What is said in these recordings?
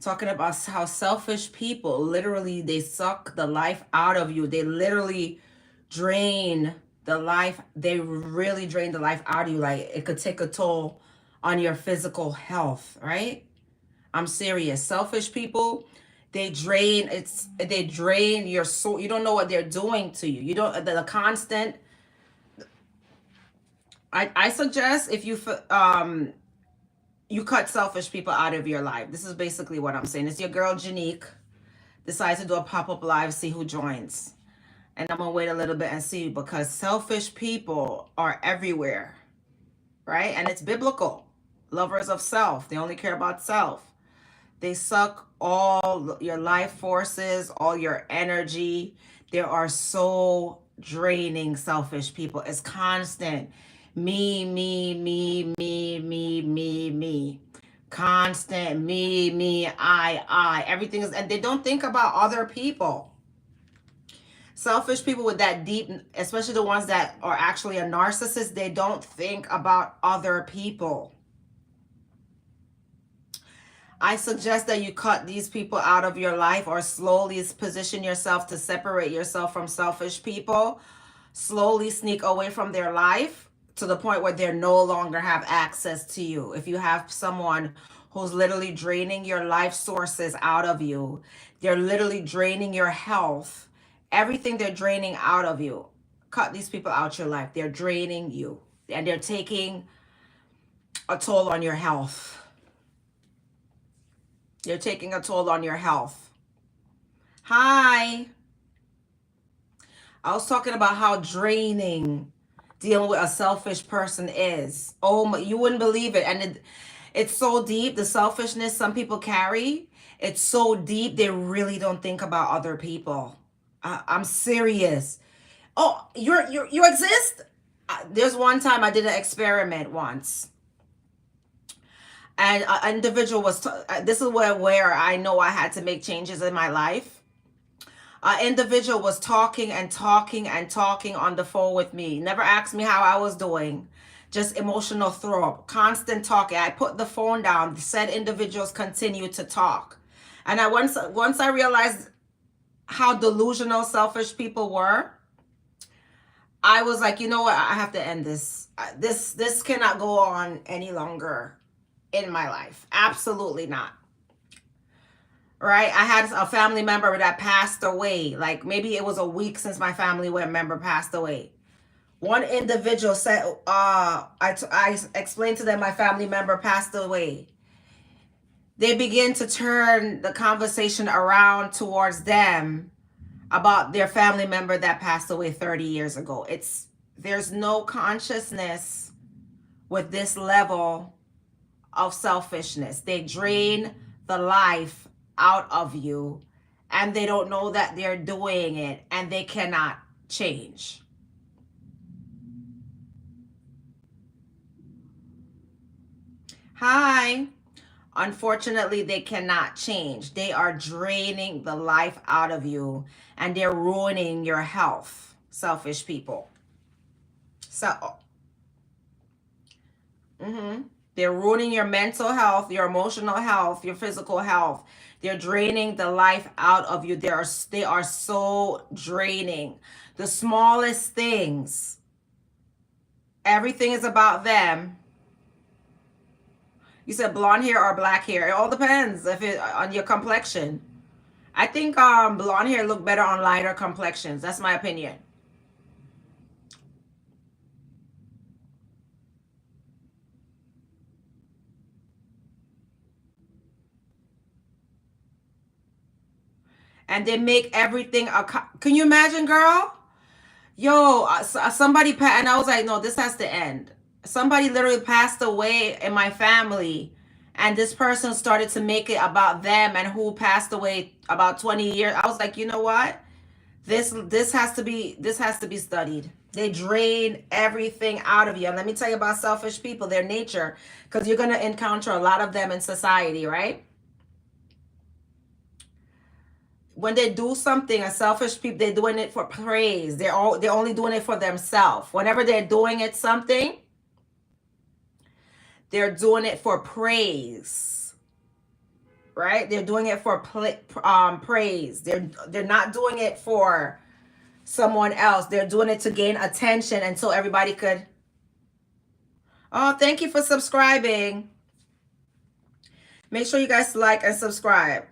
talking about how selfish people literally they suck the life out of you. They literally drain the life. They really drain the life out of you. Like it could take a toll on your physical health, right? I'm serious. Selfish people, they drain your soul. You don't know what they're doing to you. You don't the constant. I suggest if you cut selfish people out of your life. This is basically what I'm saying. It's your girl Janique decides to do a pop-up live, see who joins. And I'm gonna wait a little bit and see because selfish people are everywhere, right? And it's biblical. Lovers of self. They only care about self. They suck all your life forces, all your energy. They are so draining, selfish people. It's constant. Me. Constant me, I. Everything is, and they don't think about other people. Selfish people with that deep, especially the ones that are actually a narcissist, they don't think about other people. I suggest that you cut these people out of your life or slowly position yourself to separate yourself from selfish people. Slowly sneak away from their life to the point where they no longer have access to you. If you have someone who's literally draining your life sources out of you, they're literally draining your health, everything they're draining out of you. Cut these people out your life. They're draining you and they're taking a toll on your health. You're taking a toll on your health. Hi. I was talking about how draining dealing with a selfish person is. Oh my, you wouldn't believe it. And it's so deep, the selfishness some people carry. It's so deep, they really don't think about other people. I'm serious. Oh, you exist? There's one time I did an experiment once. And an individual this is where I know I had to make changes in my life. An individual was talking and talking and talking on the phone with me. Never asked me how I was doing. Just emotional throw up, constant talking. I put the phone down. Said individuals continued to talk. And once I realized how delusional selfish people were, I was like, you know what? I have to end this. This cannot go on any longer in my life. Absolutely not. Right? I had a family member that passed away. Like maybe it was a week since my family member passed away. One individual said, I explained to them my family member passed away. They begin to turn the conversation around towards them about their family member that passed away 30 years ago. There's no consciousness with this level of selfishness. They drain the life out of you and they don't know that they're doing it and they cannot change. Hi. Unfortunately, they cannot change. They are draining the life out of you and they're ruining your health. Selfish people. So, they're ruining your mental health, your emotional health, your physical health. They're draining the life out of you. They are so draining. The smallest things, everything is about them. You said blonde hair or black hair. It all depends on your complexion. I think blonde hair look better on lighter complexions. That's my opinion. And they make everything can you imagine, girl? Yo, somebody and I was like, no, this has to end. Somebody literally passed away in my family, and this person started to make it about them and who passed away about 20 years. I was like, you know what? This has to be studied. They drain everything out of you. And let me tell you about selfish people, their nature, because you're gonna encounter a lot of them in society, right? When they do something, a selfish people, they're doing it for praise. They're only doing it for themselves. Whenever they're doing it something, they're doing it for praise. right? They're doing it for praise. They're not doing it for someone else. They're doing it to gain attention, and so everybody could. Oh, thank you for subscribing. Make sure you guys like and subscribe.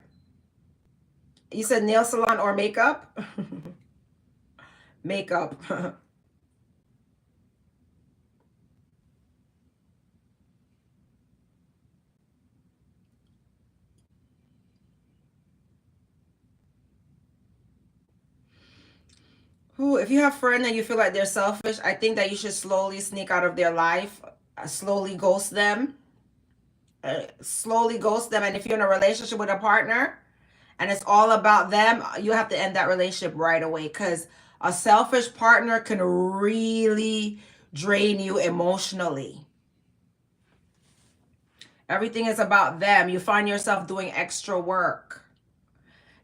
You said nail salon or makeup? Makeup. Ooh, if you have friends and you feel like they're selfish, I think that you should slowly sneak out of their life, slowly ghost them, slowly ghost them. And if you're in a relationship with a partner and it's all about them, you have to end that relationship right away, because a selfish partner can really drain you emotionally. Everything is about them. You find yourself doing extra work.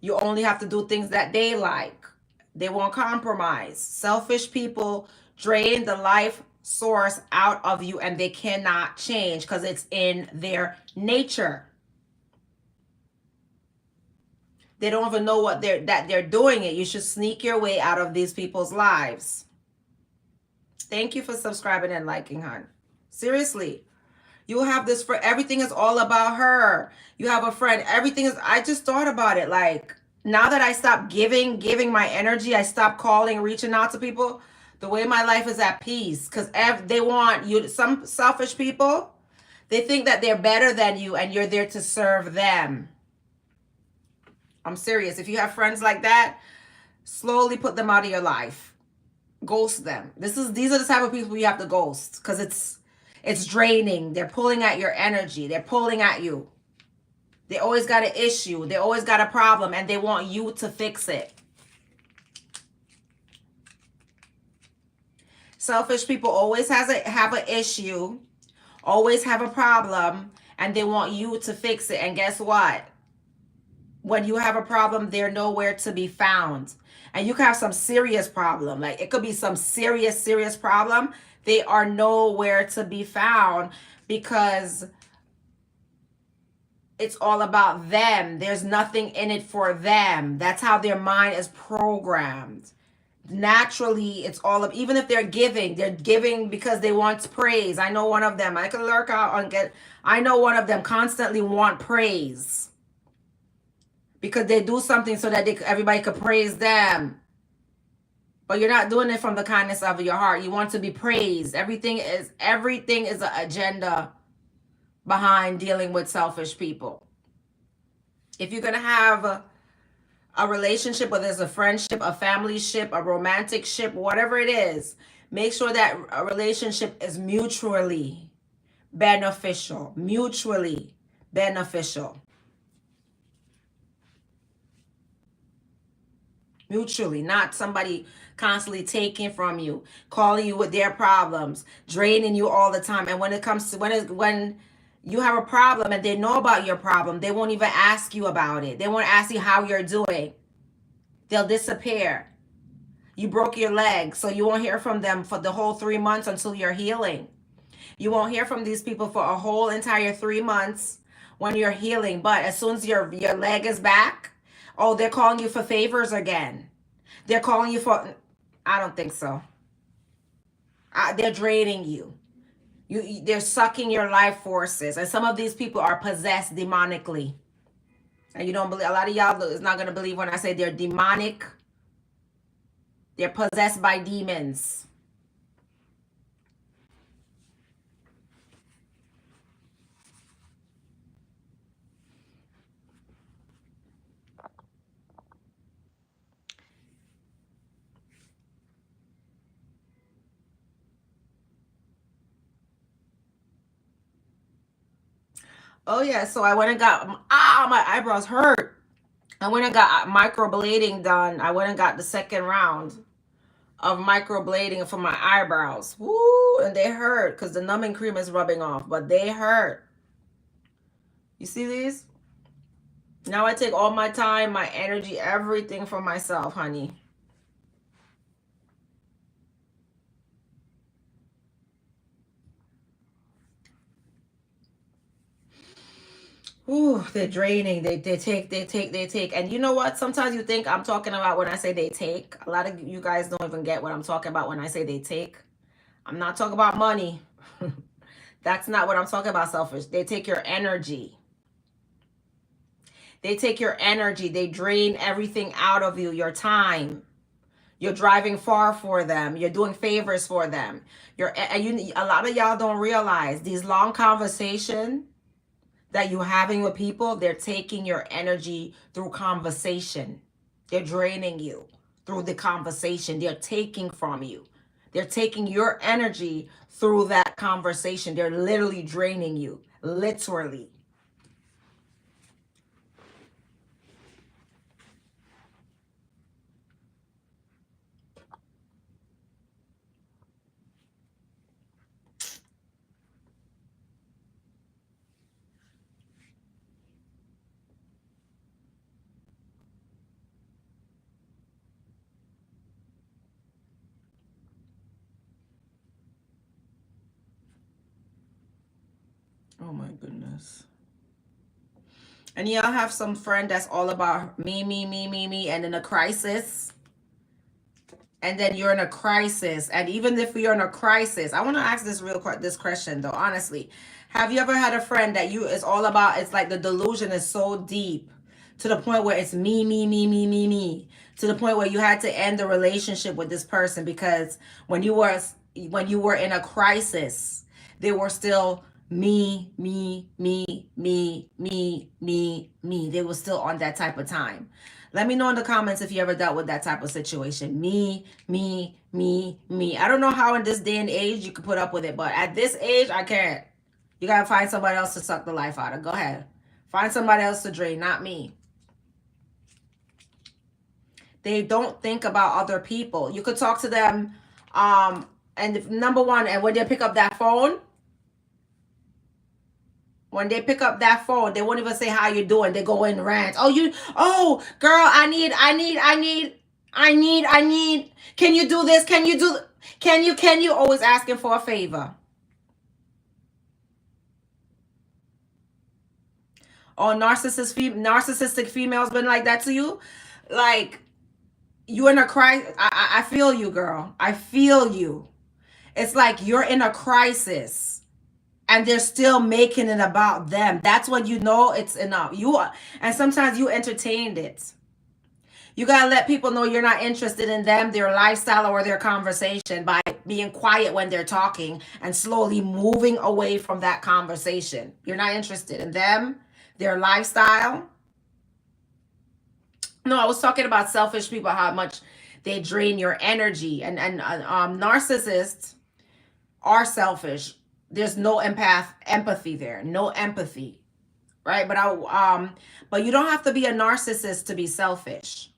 You only have to do things that they like. They won't compromise. Selfish people drain the life source out of you, and they cannot change because it's in their nature. They don't even know they're doing it. You should sneak your way out of these people's lives. Thank you for subscribing and liking, hon. Seriously. You have this for everything is all about her. You have a friend. Everything is, I just thought about it. Like, now that I stopped giving my energy, I stopped calling, reaching out to people, the way my life is at peace. Because they want you, some selfish people, they think that they're better than you and you're there to serve them. I'm serious. If you have friends like that, slowly put them out of your life. Ghost them. These are the type of people you have to ghost, because it's draining. They're pulling at your energy. They're pulling at you. They always got an issue. They always got a problem, and they want you to fix it. Selfish people always have an issue, always have a problem, and they want you to fix it. And guess what? When you have a problem, they're nowhere to be found. And you can have some serious problem. Like, it could be some serious problem. They are nowhere to be found, because it's all about them. There's nothing in it for them. That's how their mind is programmed. Naturally, it's all of, even if they're giving because they want praise. I know one of them. I can lurk out and I know one of them constantly want praise, because they do something so that everybody could praise them. But you're not doing it from the kindness of your heart. You want to be praised. Everything is an agenda behind dealing with selfish people. If you're going to have a relationship, whether it's a friendship, a family ship, a romantic ship, whatever it is, make sure that a relationship is mutually beneficial. Mutually beneficial. Mutually, not somebody constantly taking from you, calling you with their problems, draining you all the time. And when it comes to when you have a problem and they know about your problem, they won't even ask you about it. They won't ask you how you're doing. They'll disappear. You broke your leg, so you won't hear from them for the whole 3 months until you're healing. You won't hear from these people for a whole entire 3 months when you're healing. But as soon as your leg is back, oh, they're calling you for favors again. They're calling you for, I don't think so. They're draining you. They're sucking your life forces. And some of these people are possessed demonically. And you don't believe, a lot of y'all is not going to believe when I say they're demonic. They're possessed by demons. Oh yeah, so I went and got my eyebrows hurt. I went and got microblading done. I went and got the second round of microblading for my eyebrows. Woo, and they hurt because the numbing cream is rubbing off, but they hurt. You see these? Now I take all my time, my energy, everything for myself, honey. Ooh, they're draining. They take. And you know what? Sometimes you think I'm talking about when I say they take. A lot of you guys don't even get what I'm talking about when I say they take. I'm not talking about money. That's not what I'm talking about, selfish. They take your energy. They take your energy. They drain everything out of you, your time. You're driving far for them. You're doing favors for them. And a lot of y'all don't realize these long conversations that you're having with people, they're taking your energy through conversation. They're draining you through the conversation. They're taking from you. They're taking your energy through that conversation. They're literally draining you. Literally. Oh my goodness. And y'all have some friend that's all about me, and in a crisis. And then you're in a crisis. And even if you're in a crisis, I want to ask this question though, honestly. Have you ever had a friend that you is all about, it's like the delusion is so deep to the point where it's me, to the point where you had to end the relationship with this person because when you were in a crisis, they were still me. They were still on that type of time. Let me know in the comments if you ever dealt with that type of situation. Me. I don't know how in this day and age you could put up with it, but at this age, I can't. You gotta find somebody else to suck the life out of. Go ahead. Find somebody else to drain, not me. They don't think about other people. You could talk to them, and number one, and when they pick up that phone, they won't even say how you doing. They go in rant. Girl, I need. Can you do this? Can you always asking for a favor? Or narcissistic females been like that to you? Like, you in a crisis. I feel you, girl. I feel you. It's like you're in a crisis and they're still making it about them. That's when you know it's enough. And sometimes you entertained it. You gotta let people know you're not interested in them, their lifestyle, or their conversation by being quiet when they're talking and slowly moving away from that conversation. You're not interested in them, their lifestyle. No, I was talking about selfish people, how much they drain your energy, and narcissists are selfish. There's no empathy there, no empathy, right? But you don't have to be a narcissist to be selfish.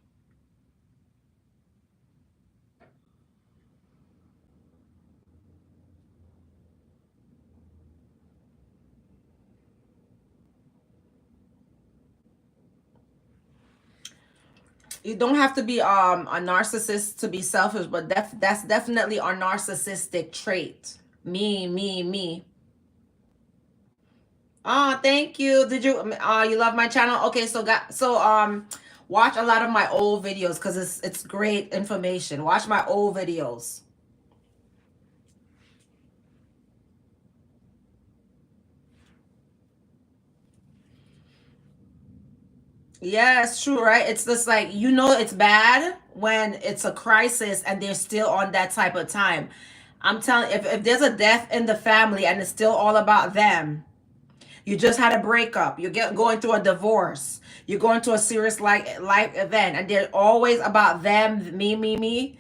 You don't have to be a narcissist to be selfish, but that's definitely a narcissistic trait. Me. Oh, thank you. Did you love my channel? Okay, watch a lot of my old videos because it's great information. Watch my old videos. Yeah, it's true, right? It's just like, it's bad when it's a crisis and they're still on that type of time. I'm telling, if there's a death in the family and it's still all about them, you just had a breakup, going through a divorce, you're going through a serious life event, and they're always about them, me.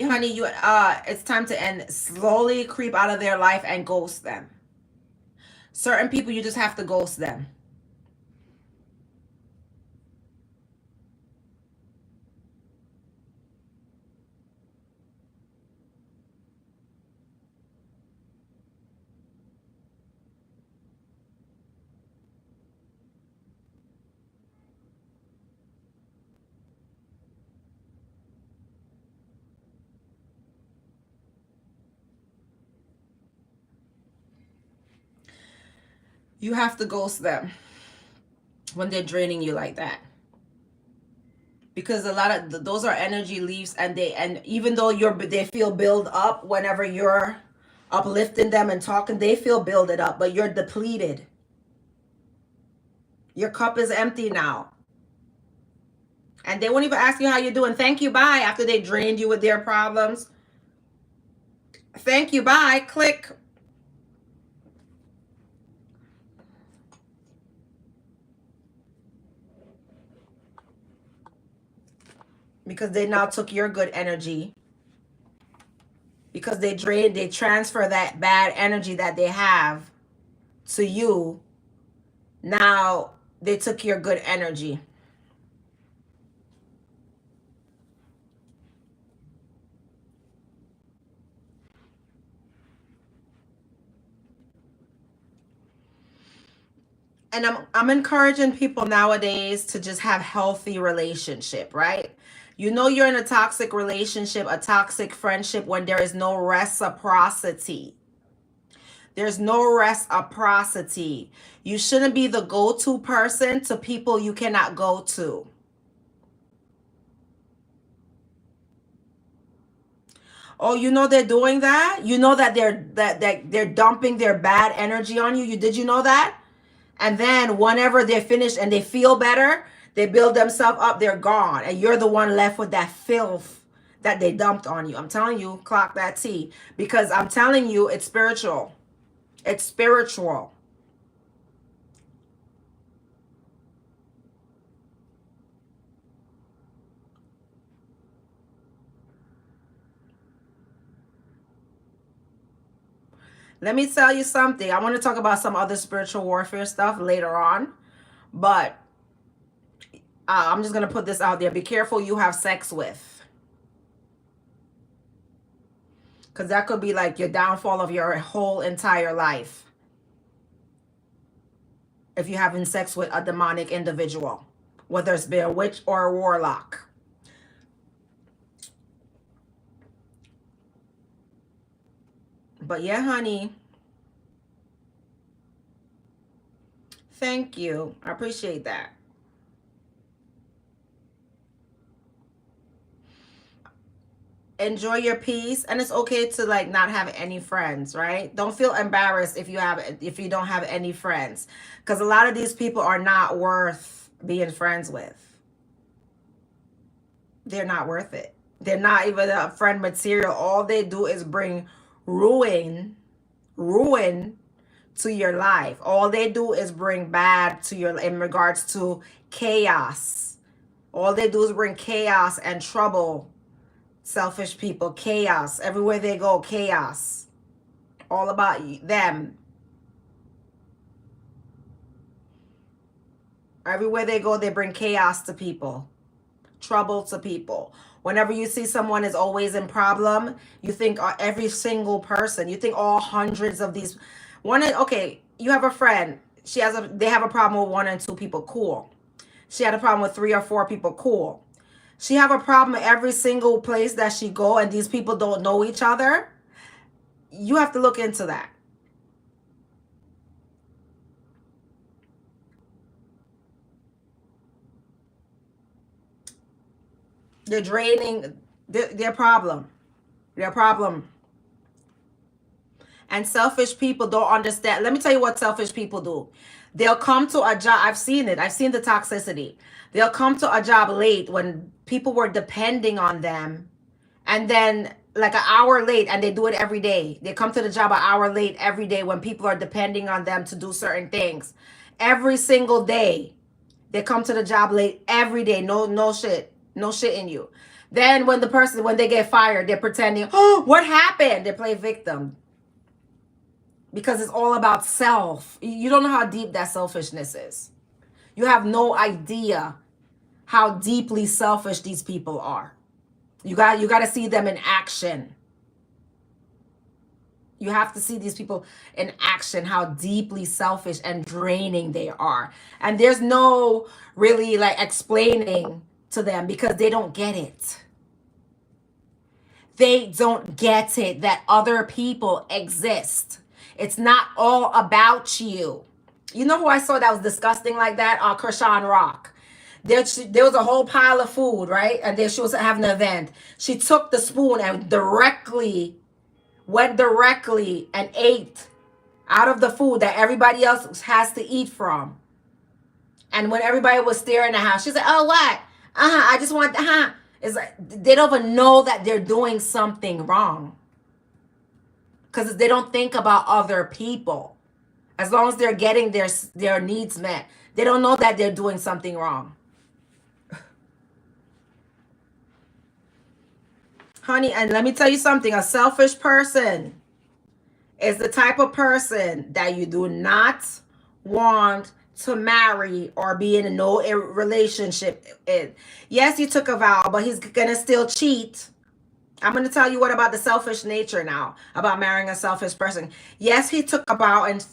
Honey, it's time to end. Slowly creep out of their life and ghost them. Certain people, you just have to ghost them. You have to ghost them when they're draining you like that, because a lot of those are energy leaves, and even though they feel build up whenever you're uplifting them and talking, they feel builded up, but you're depleted. Your cup is empty now, and they won't even ask you how you're doing. Thank you, bye. After they drained you with their problems, thank you, bye, click. Because they now took your good energy, because they transfer that bad energy that they have to you. Now they took your good energy. And I'm encouraging people nowadays to just have healthy relationship, right? You know you're in a toxic relationship, a toxic friendship, when there is no reciprocity. There's no reciprocity. You shouldn't be the go-to person to people you cannot go to. Oh, you know they're doing that? You know that they're dumping their bad energy on you. Did you know that? And then whenever they're finished and they feel better, they build themselves up, they're gone. And you're the one left with that filth that they dumped on you. I'm telling you, clock that T. Because I'm telling you, it's spiritual. It's spiritual. Let me tell you something. I want to talk about some other spiritual warfare stuff later on. But I'm just going to put this out there. Be careful you have sex with. Because that could be like your downfall of your whole entire life. If you're having sex with a demonic individual, whether it's be a witch or a warlock. But yeah, honey. Thank you. I appreciate that. Enjoy your peace, and it's okay to like not have any friends, right? Don't feel embarrassed if you don't have any friends, because a lot of these people are not worth being friends with. They're not worth it. They're not even a friend material. All they do is bring ruin to your life. All they do is bring bad to your, in regards to chaos. All they do is bring chaos and trouble. Selfish people, chaos. Everywhere they go, chaos. All about them. Everywhere they go, they bring chaos to people. Trouble to people. Whenever you see someone is always in problem, you think every single person, you think all hundreds of these. Okay, you have a friend. They have a problem with 1 and 2 people. Cool. She had a problem with 3 or 4 people. Cool. She have a problem every single place that she go, and these people don't know each other. You have to look into that. They're draining their problem. Their problem. And selfish people don't understand. Let me tell you what selfish people do. They'll come to a job. I've seen it. I've seen the toxicity. They'll come to a job late when people were depending on them. And then like an hour late, and they do it every day. They come to the job an hour late every day when people are depending on them to do certain things. Every single day. They come to the job late every day. No shit. No shit in you. Then when they get fired, they're pretending, oh, what happened? They play victim. Because it's all about self. You don't know how deep that selfishness is. You have no idea how deeply selfish these people are. You got to see them in action. You have to see these people in action, how deeply selfish and draining they are. And there's no really like explaining to them, because they don't get it. They don't get it that other people exist. It's not all about you. You know who I saw that was disgusting like that? Krishan Rock. There was a whole pile of food, right? And then she was having an event. She took the spoon and went directly and ate out of the food that everybody else has to eat from. And when everybody was staring at her, she's like, "Oh, what? I just want It's like they don't even know that they're doing something wrong because they don't think about other people. As long as they're getting their needs met, they don't know that they're doing something wrong. Honey, and let me tell you something, a selfish person is the type of person that you do not want to marry or be in a no relationship in. Yes, you took a vow, but he's gonna still cheat. I'm going to tell you what about the selfish nature now, about marrying a selfish person. Yes, he took a vow and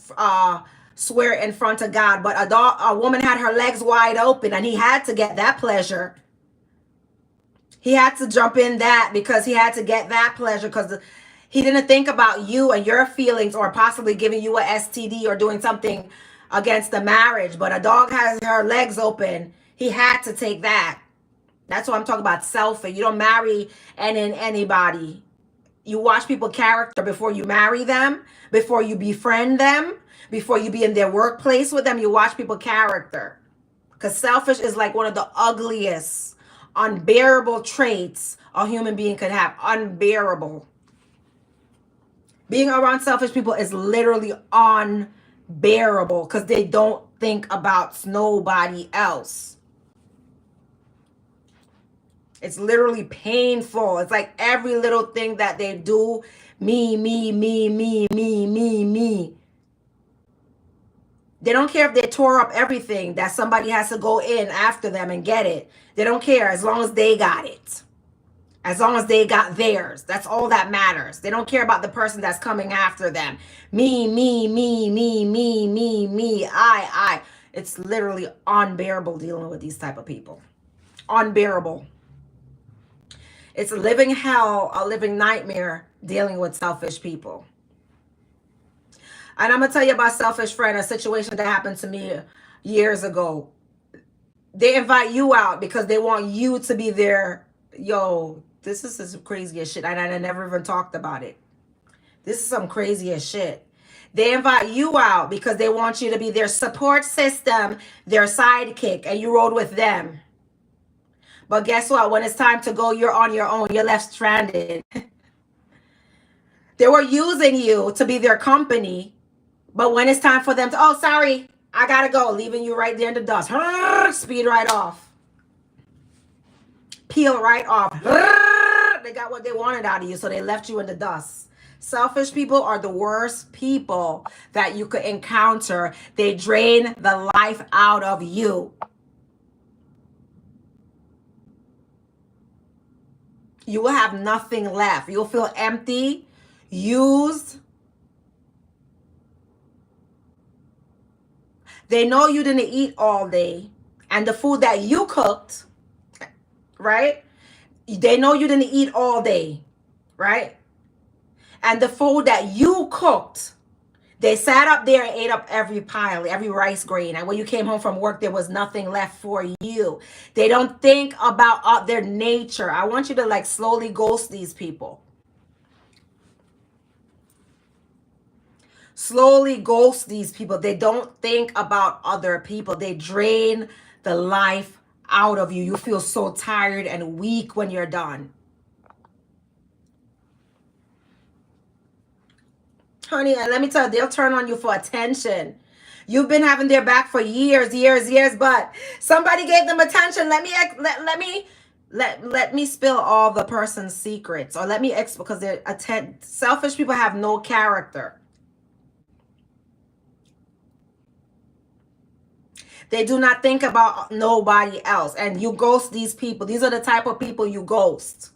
swear in front of God, but a woman had her legs wide open and he had to get that pleasure. He had to jump in that because he had to get that pleasure because he didn't think about you and your feelings or possibly giving you a STD or doing something against the marriage. But a dog has her legs open. He had to take that. That's what I'm talking about, selfish. You don't marry anybody. You watch people character before you marry them, before you befriend them, before you be in their workplace with them. You watch people character. Because selfish is like one of the ugliest, unbearable traits a human being could have. Unbearable. Being around selfish people is literally unbearable because they don't think about nobody else. It's literally painful. It's like every little thing that they do, me, me, me, me, me, me, me. They don't care if they tore up everything that somebody has to go in after them and get it. They don't care as long as they got it. As long as they got theirs. That's all that matters. They don't care about the person that's coming after them. Me, me, me, me, me, me, me, I. It's literally unbearable dealing with these type of people. Unbearable. It's a living hell, a living nightmare dealing with selfish people. And I'm going to tell you about selfish friend, a situation that happened to me years ago. They invite you out because they want you to be there. Yo, this is some craziest shit. And I never even talked about it. This is some craziest shit. They invite you out because they want you to be their support system, their sidekick, and you rode with them. But guess what? When it's time to go, you're on your own. You're left stranded. They were using you to be their company. But when it's time for them to, oh, sorry, I got to go. Leaving you right there in the dust. Speed right off. Peel right off. They got what they wanted out of you, so they left you in the dust. Selfish people are the worst people that you could encounter. They drain the life out of you. You will have nothing left. You'll feel empty, used. They know you didn't eat all day. And the food that you cooked, right? They know you didn't eat all day, right? And the food that you cooked, they sat up there and ate up every pile, every rice grain. And when you came home from work, there was nothing left for you. They don't think about their nature. I want you to like slowly ghost these people. Slowly ghost these people. They don't think about other people. They drain the life out of you. You feel so tired and weak when you're done. Honey, and let me tell you, they'll turn on you for attention. You've been having their back for years, but somebody gave them attention. Let me spill all the person's secrets, or because they're selfish people have no character. They do not think about nobody else, and you ghost these people. These are the type of people you ghost.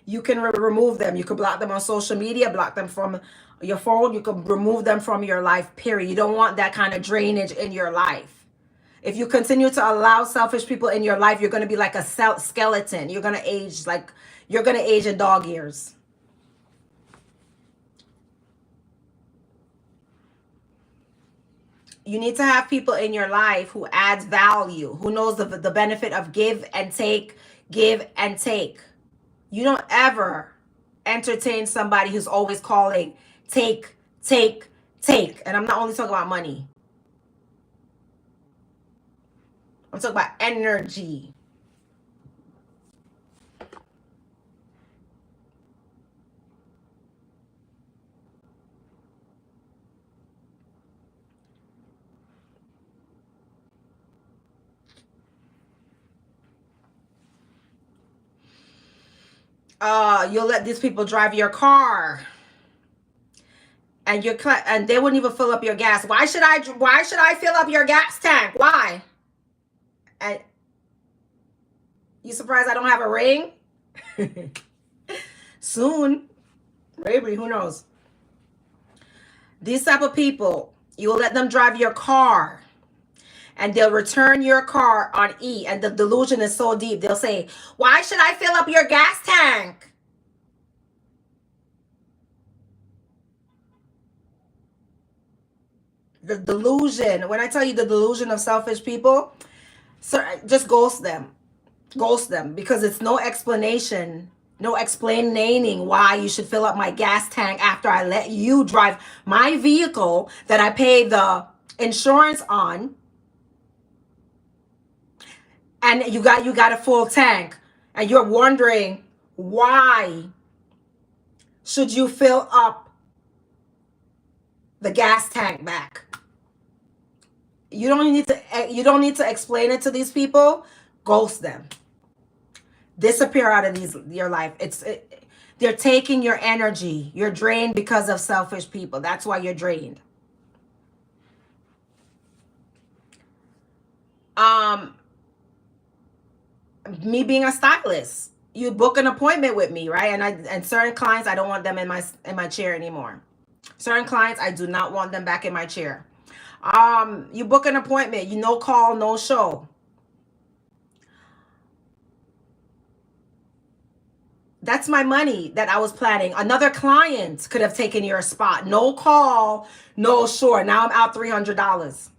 You can remove them. You can block them on social media, block them from your phone. You can remove them from your life, period. You don't want that kind of drainage in your life. If you continue to allow selfish people in your life, you're going to be like a skeleton. You're going to age in dog years. You need to have people in your life who adds value, who knows the benefit of give and take, give and take. You don't ever entertain somebody who's always calling take, take, take. And I'm not only talking about money. I'm talking about energy. You'll let these people drive your car, and and they wouldn't even fill up your gas. Why should I fill up your gas tank? Why? And you surprised I don't have a ring? Soon. Maybe, who knows? These type of people, you'll let them drive your car, and they'll return your car on E, and the delusion is so deep. They'll say, why should I fill up your gas tank? The delusion, when I tell you the delusion of selfish people, so just ghost them, because it's no explanation, no explaining why you should fill up my gas tank after I let you drive my vehicle that I pay the insurance on, and you got a full tank, and you're wondering why should you fill up the gas tank back. You don't need to explain it to these people. Ghost them. Disappear out of your life. They're taking your energy. You're drained because of selfish people. That's why you're drained. Um, Me being a stylist, you book an appointment with me, right? And certain clients, I don't want them in my chair anymore. Certain clients, I do not want them back in my chair. You book an appointment, you no call, no show. That's my money that I was planning. Another client could have taken your spot. No call, no show. Now I'm out $300.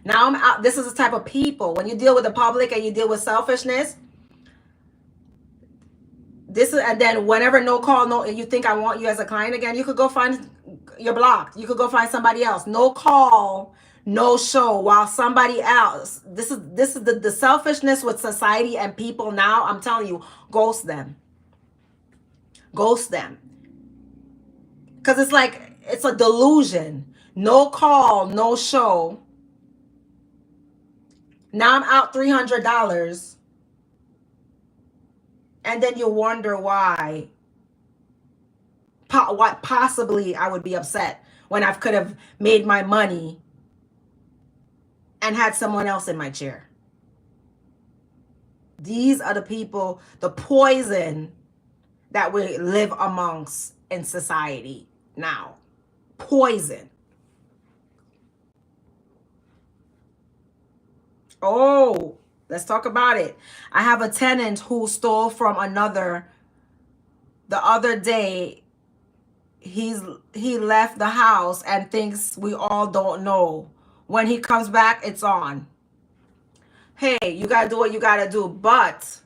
Now I'm out. This is the type of people. When you deal with the public and you deal with selfishness, and then whenever no call, no, you think I want you as a client again, you could go find, you're blocked. You could go find somebody else. No call, no show, while somebody else. This is the selfishness with society and people now. I'm telling you, ghost them. Ghost them. Because it's like, it's a delusion. No call, no show. Now I'm out $300. And then you wonder why. What possibly I would be upset when I could have made my money and had someone else in my chair. These are the people, the poison that we live amongst in society now. Poison. Oh, let's talk about it. I have a tenant who stole from another the other day. He left the house and thinks we all don't know. When he comes back, it's on. Hey, you gotta do what you gotta do, but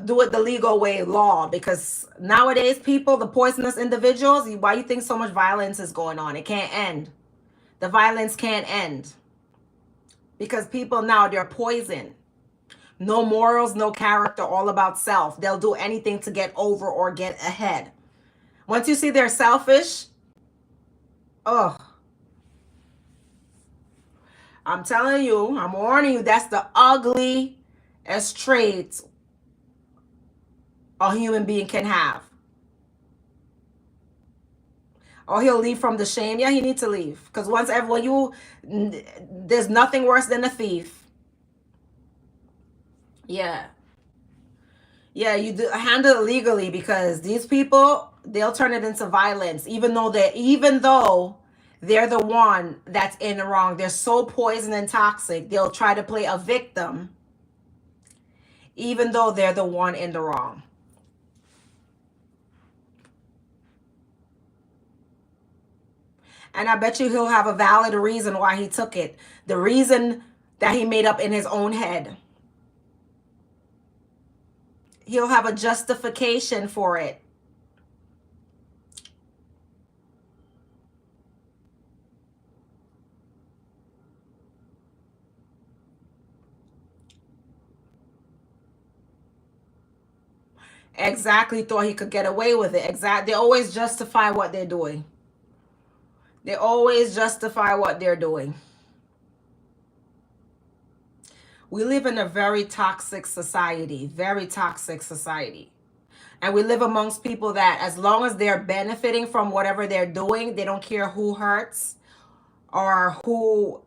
do it the legal way, law, because nowadays people, the poisonous individuals, why you think so much violence is going on? It can't end. The violence can't end because people now, they're poison. No morals, no character, all about self. They'll do anything to get over or get ahead. Once you see they're selfish, oh, I'm telling you, I'm warning you, that's the ugliest trait a human being can have. Or he'll leave from the shame. Yeah, he needs to leave. Because there's nothing worse than a thief. Yeah. Yeah, you do handle it legally, because these people, they'll turn it into violence, even though they're the one that's in the wrong. They're so poison and toxic. They'll try to play a victim, even though they're the one in the wrong. And I bet you he'll have a valid reason why he took it. The reason that he made up in his own head. He'll have a justification for it. Exactly, thought he could get away with it. Exactly. They always justify what they're doing. They always justify what they're doing. We live in a very toxic society, very toxic society. And we live amongst people that, as long as they're benefiting from whatever they're doing, they don't care who hurts or who,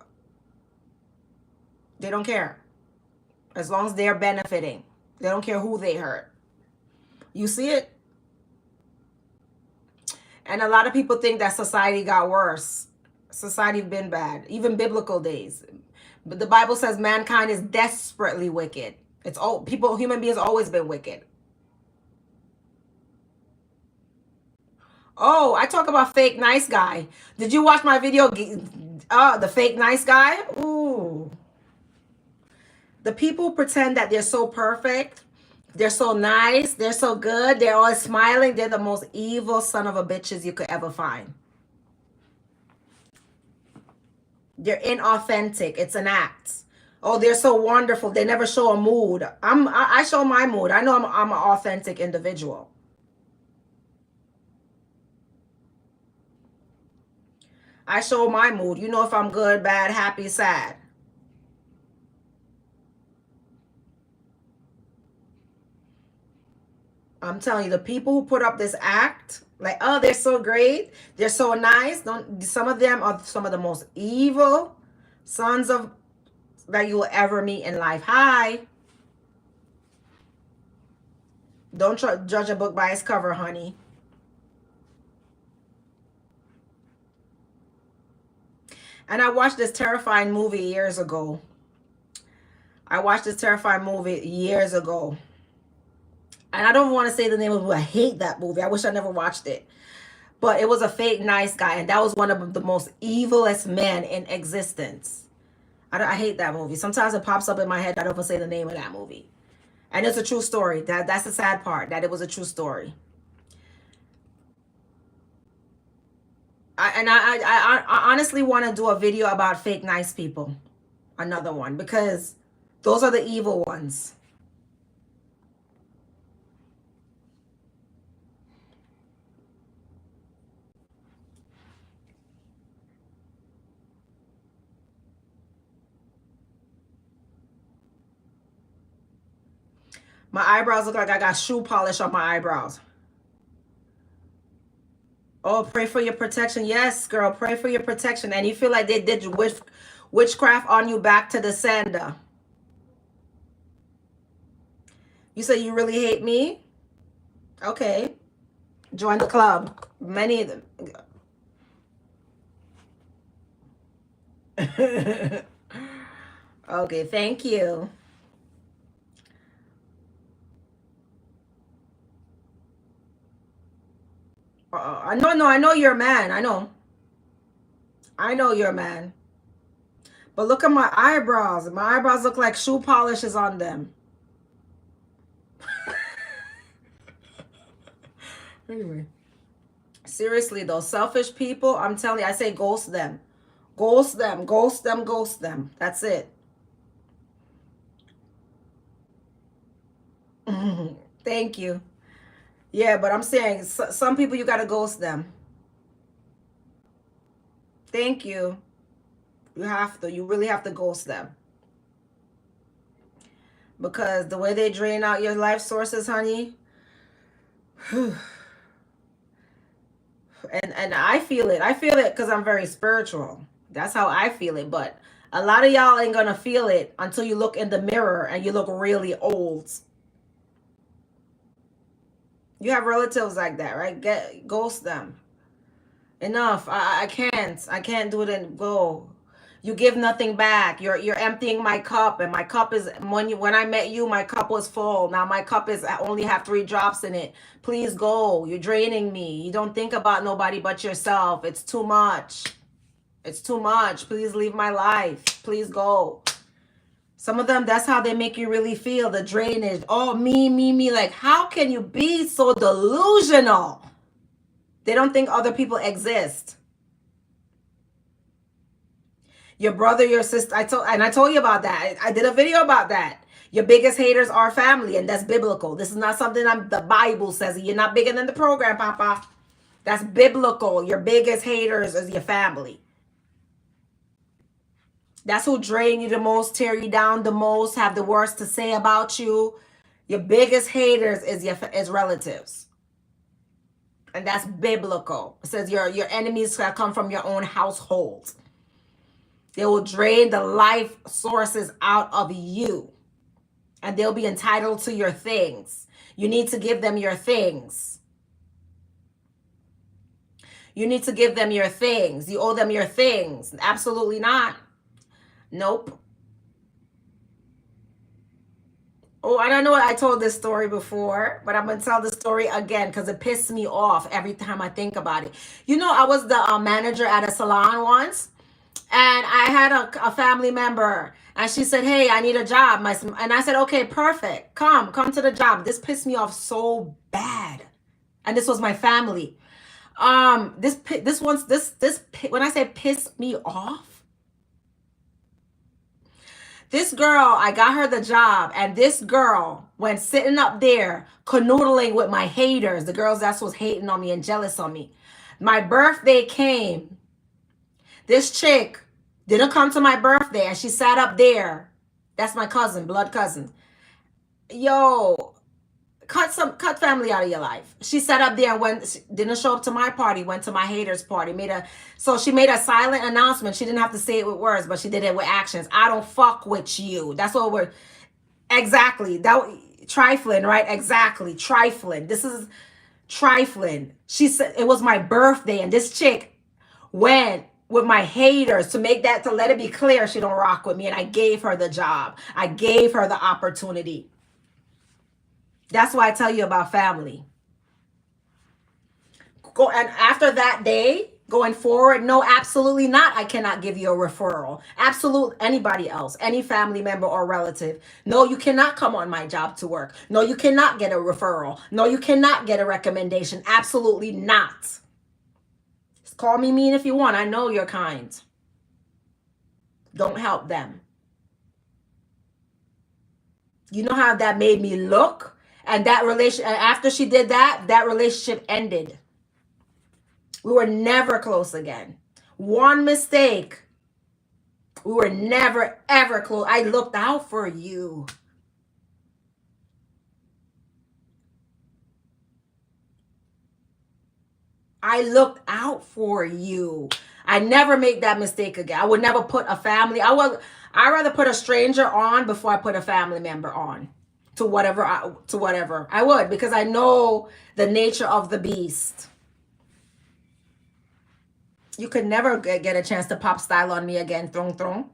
they don't care. As long as they're benefiting, they don't care who they hurt. You see it? And a lot of people think that society got worse. Society's been bad, even biblical days. But the Bible says mankind is desperately wicked. It's all people, human beings always been wicked. Oh, I talk about fake nice guy. Did you watch my video? The fake nice guy? Ooh. The people pretend that they're so perfect. They're so nice. They're so good. They're always smiling. They're the most evil son of a bitches you could ever find. They're inauthentic. It's an act. Oh, they're so wonderful. They never show a mood. I show my mood. I know I'm an authentic individual. I show my mood. You know if I'm good, bad, happy, sad. I'm telling you, the people who put up this act, like, oh, they're so great, they're so nice. Don't some of them are some of the most evil sons of that you will ever meet in life. Hi. Don't judge a book by its cover, honey. And I watched this terrifying movie years ago. And I don't want to say the name of it. I hate that movie. I wish I never watched it. But it was a fake nice guy. And that was one of the most evilest men in existence. I hate that movie. Sometimes it pops up in my head. I don't even say the name of that movie. And it's a true story. That's the sad part. That it was a true story. I honestly want to do a video about fake nice people. Another one. Because those are the evil ones. My eyebrows look like I got shoe polish on my eyebrows. Oh, pray for your protection. Yes, girl, pray for your protection. And you feel like they did witchcraft on you back to the sender. You say you really hate me? Okay. Join the club. Many of them. Okay, thank you. No, I know you're a man. I know you're a man. But look at my eyebrows. My eyebrows look like shoe polishes on them. Anyway. Seriously though, selfish people, I'm telling you, I say ghost them. Ghost them, ghost them, ghost them. That's it. Thank you. Yeah, but I'm saying some people you gotta ghost them. Thank you. You have to. You really have to ghost them. Because the way they drain out your life sources, honey. And I feel it. I feel it because I'm very spiritual. That's how I feel it. But a lot of y'all ain't gonna feel it until you look in the mirror and you look really old. You have relatives like that, right? Ghost them. Enough. I can't do it and go. You give nothing back. You're emptying my cup, and my cup is when I met you, my cup was full. Now my cup is I only have 3 drops in it. Please go. You're draining me. You don't think about nobody but yourself. It's too much. It's too much. Please leave my life. Please go. Some of them, that's how they make you really feel, the drainage. Oh, me, me, me. Like, how can you be so delusional? They don't think other people exist. Your brother, your sister, I told you about that. I did a video about that. Your biggest haters are family, and that's biblical. This is not something the Bible says. You're not bigger than the program, Papa. That's biblical. Your biggest haters is your family. That's who drain you the most, tear you down the most, have the worst to say about you. Your biggest haters is relatives. And that's biblical. It says your enemies shall come from your own household. They will drain the life sources out of you. And they'll be entitled to your things. You need to give them your things. You need to give them your things. You owe them your things. Absolutely not. Nope. Oh, I don't know. I told this story before, but I'm going to tell the story again because it pissed me off every time I think about it. You know, I was the manager at a salon once, and I had a family member, and she said, hey, I need a job. And I said, okay, perfect. Come to the job. This pissed me off so bad. And this was my family. When I say pissed me off, this girl, I got her the job, and this girl went sitting up there canoodling with my haters, the girls that was hating on me and jealous on me. My birthday came. This chick didn't come to my birthday, and she sat up there. That's my cousin, blood cousin. Yo, cut family out of your life. She sat up there and didn't show up to my party, went to my haters party, so she made a silent announcement. She didn't have to say it with words, but she did it with actions. I don't fuck with you. That's what exactly, trifling, right? Exactly. Trifling. This is trifling. She said it was my birthday, and this chick went with my haters to let it be clear she don't rock with me, and I gave her the job. I gave her the opportunity. That's why I tell you about family. And after that day, going forward, no, absolutely not. I cannot give you a referral. Absolutely, anybody else, any family member or relative. No, you cannot come on my job to work. No, you cannot get a referral. No, you cannot get a recommendation. Absolutely not. Just call me mean if you want. I know you're kind. Don't help them. You know how that made me look? And after she did that, that relationship ended. We were never close again. One mistake. We were never, ever close. I looked out for you. I looked out for you. I never make that mistake again. I would never put a family. I'd rather put a stranger on before I put a family member on. To whatever I would, because I know the nature of the beast. You could never get a chance to pop style on me again, throng.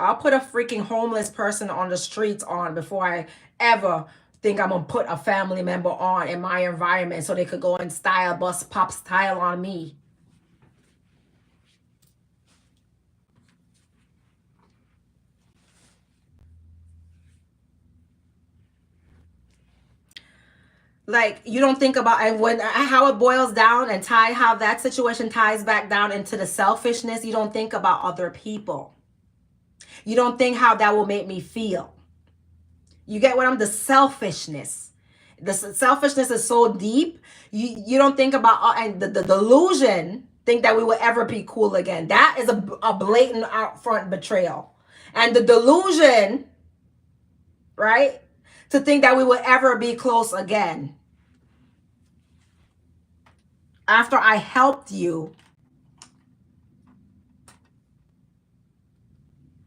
I'll put a freaking homeless person on the streets on before I ever think I'm gonna put a family member on in my environment so they could go and pop style on me. Like, you don't think about, and how it boils down and how that situation ties back down into the selfishness. You don't think about other people. You don't think how that will make me feel. You get what the selfishness. The selfishness is so deep. You don't think about, and the delusion, think that we will ever be cool again. That is a blatant out front betrayal. And the delusion, right? To think that we will ever be close again. After I helped you,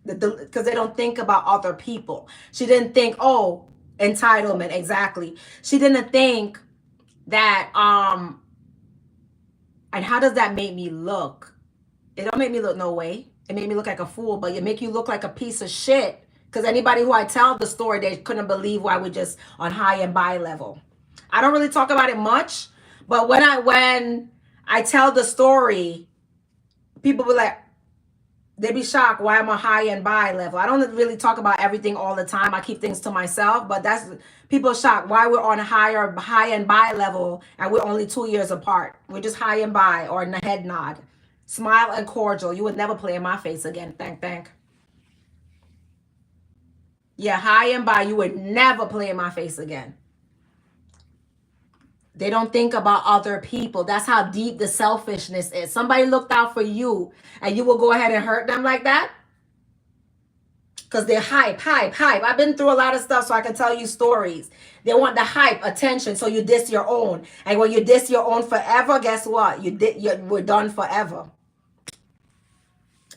because they don't think about other people. She didn't think, oh, entitlement, exactly. She didn't think that I And how does that make me look? It don't make me look no way. It made me look like a fool, but it make you look like a piece of shit. Because anybody who I tell the story, they couldn't believe why we're just on high and by level. I don't really talk about it much, but when I tell the story, people be like, they be shocked why I'm a high and by level. I don't really talk about everything all the time. I keep things to myself, but that's people shocked why we're on a high and by level and we're only 2 years apart. We're just high and by or in the head nod. Smile and cordial. You would never play in my face again. Thank. Yeah, high and by, you would never play in my face again. They don't think about other people. That's how deep the selfishness is. Somebody looked out for you and you will go ahead and hurt them like that? Because they're hype. I've been through a lot of stuff, so I can tell you stories. They want the hype, attention, so you diss your own. And when you diss your own forever, guess what? We're done forever.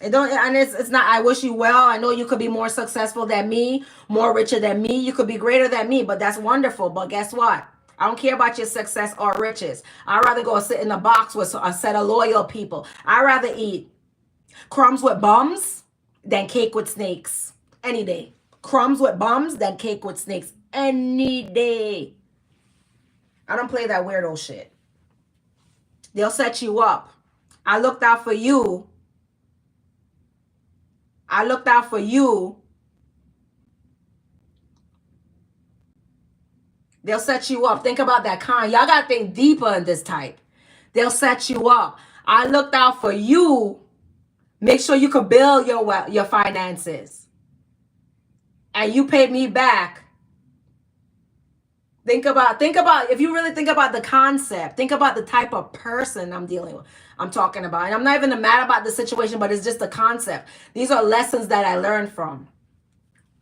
It's not, I wish you well. I know you could be more successful than me, more richer than me. You could be greater than me, but that's wonderful. But guess what? I don't care about your success or riches. I'd rather go sit in a box with a set of loyal people. I'd rather eat crumbs with bums than cake with snakes. Any day. Crumbs with bums than cake with snakes. Any day. I don't play that weirdo shit. They'll set you up. I looked out for you. They'll set you up. Think about that kind. Y'all got to think deeper in this type. They'll set you up. I looked out for you. Make sure you could build your finances. And you paid me back. Think about, if you really think about the concept, think about the type of person I'm talking about. And I'm not even mad about the situation, but it's just the concept. These are lessons that I learned from.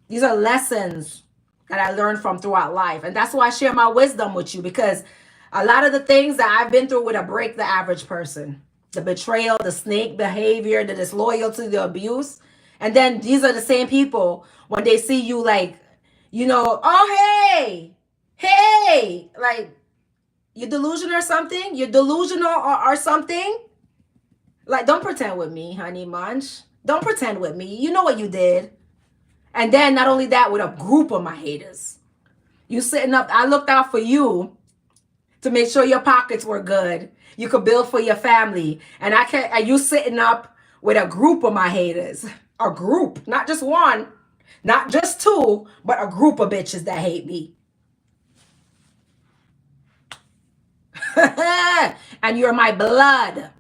These are lessons that I learned from throughout life. And that's why I share my wisdom with you, because a lot of the things that I've been through would break the average person. The betrayal, the snake behavior, the disloyalty, the abuse. And then these are the same people when they see you like, oh, hey, like, you're delusional or something? You're delusional or something? Like, don't pretend with me, honey munch. Don't pretend with me. You know what you did. And then not only that, with a group of my haters. You sitting up, I looked out for you to make sure your pockets were good. You could build for your family. And you sitting up with a group of my haters. A group, not just one, not just two, but a group of bitches that hate me. And you're my blood.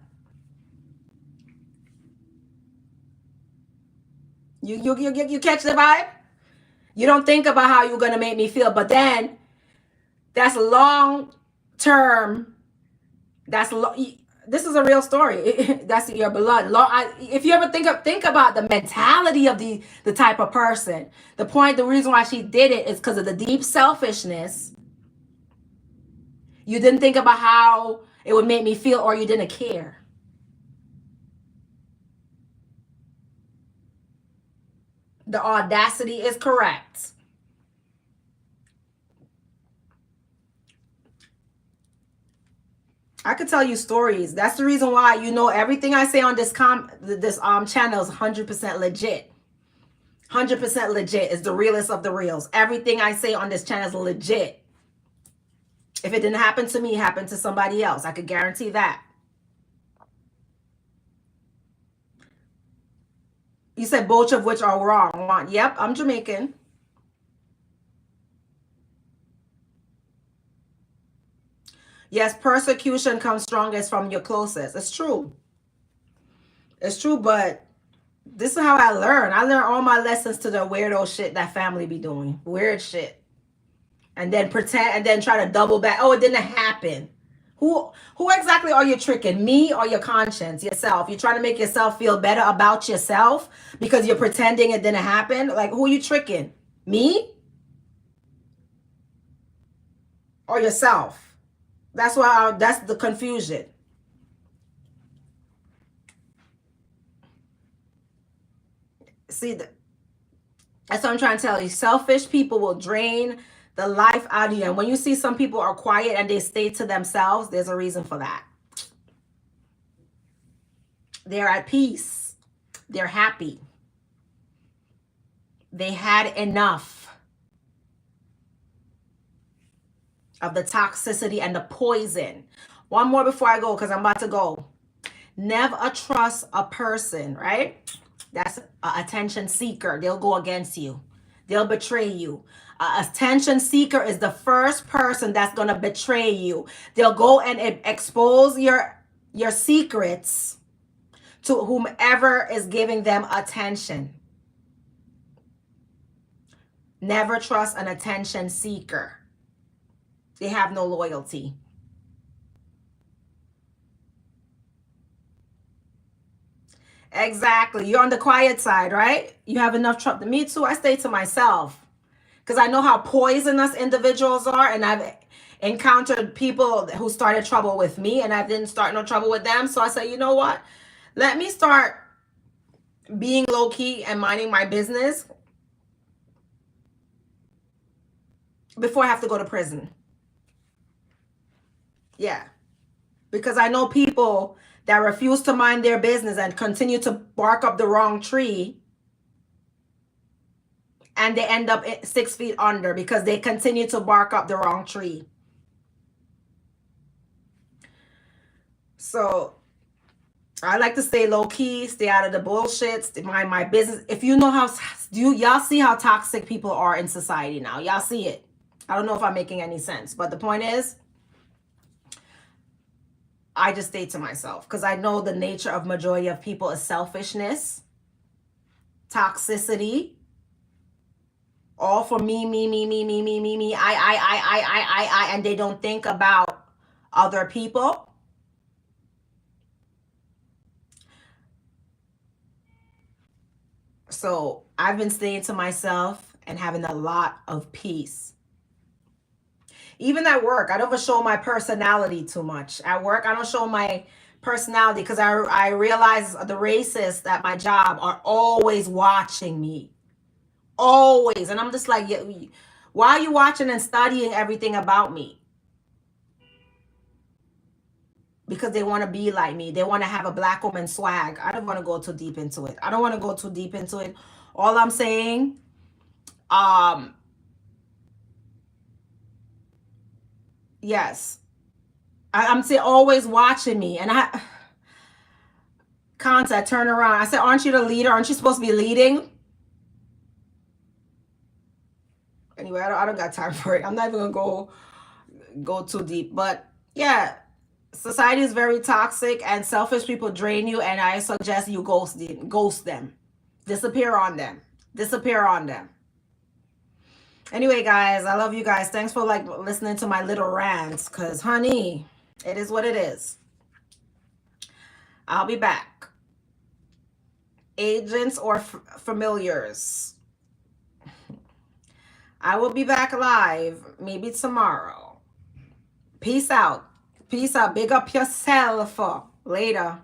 You catch the vibe? You don't think about how you're going to make me feel, but then that's long term. This is a real story. That's your blood. If you ever think about the mentality of the type of person, the reason why she did it is because of the deep selfishness. You didn't think about how it would make me feel, or you didn't care. The audacity is correct. I could tell you stories. That's the reason why, everything I say on this channel is 100% legit. 100% legit. Is the realest of the reals. Everything I say on this channel is legit. If it didn't happen to me, it happened to somebody else. I could guarantee that. You said both of which are wrong. Yep, I'm Jamaican. Yes, persecution comes strongest from your closest. It's true. It's true, but this is how I learn. I learn all my lessons to the weirdo shit that family be doing. Weird shit. And then pretend, and then try to double back. Oh, it didn't happen. Who exactly are you tricking? Me or your conscience? Yourself? You're trying to make yourself feel better about yourself because you're pretending it didn't happen? Like, who are you tricking? Me? Or yourself? That's the confusion. See, that's what I'm trying to tell you. Selfish people will drain the life out of you. And when you see some people are quiet and they stay to themselves, there's a reason for that. They're at peace. They're happy. They had enough of the toxicity and the poison. One more before I go, because I'm about to go. Never trust a person, right? That's an attention seeker. They'll go against you. They'll betray you. Attention seeker is the first person that's going to betray you. They'll go and expose your secrets to whomever is giving them attention. Never trust an attention seeker. They have no loyalty. Exactly. You're on the quiet side, right? You have enough trouble. Me too. I stay to myself because I know how poisonous individuals are, and I've encountered people who started trouble with me, and I didn't start no trouble with them. So I said, you know what? Let me start being low key and minding my business before I have to go to prison. Yeah. Because I know people that refuse to mind their business and continue to bark up the wrong tree, and they end up 6 feet under because they continue to bark up the wrong tree. So I like to stay low key, stay out of the bullshit, stay mind my business. If you know how, y'all see how toxic people are in society now. Y'all see it. I don't know if I'm making any sense, but the point is, I just stay to myself because I know the nature of majority of people is selfishness, toxicity, all for me, I, and they don't think about other people. So I've been staying to myself and having a lot of peace. Even at work, I don't show my personality too much. At work, I don't show my personality because I realize the racists at my job are always watching me. Always. And I'm just like, yeah, why are you watching and studying everything about me? Because they want to be like me. They want to have a black woman swag. I don't want to go too deep into it. I don't want to go too deep into it. All I'm saying, yes. I'm saying always watching me. And I turn around. I said, aren't you the leader? Aren't you supposed to be leading? Anyway, I don't got time for it. I'm not even gonna go too deep. But yeah, society is very toxic and selfish people drain you, and I suggest you ghost them. Disappear on them. Disappear on them. Anyway, guys, I love you guys. Thanks for listening to my little rants, because honey, it is what it is. I'll be back. Agents or familiars. I will be back live maybe tomorrow. Peace out. Peace out. Big up yourself. Later.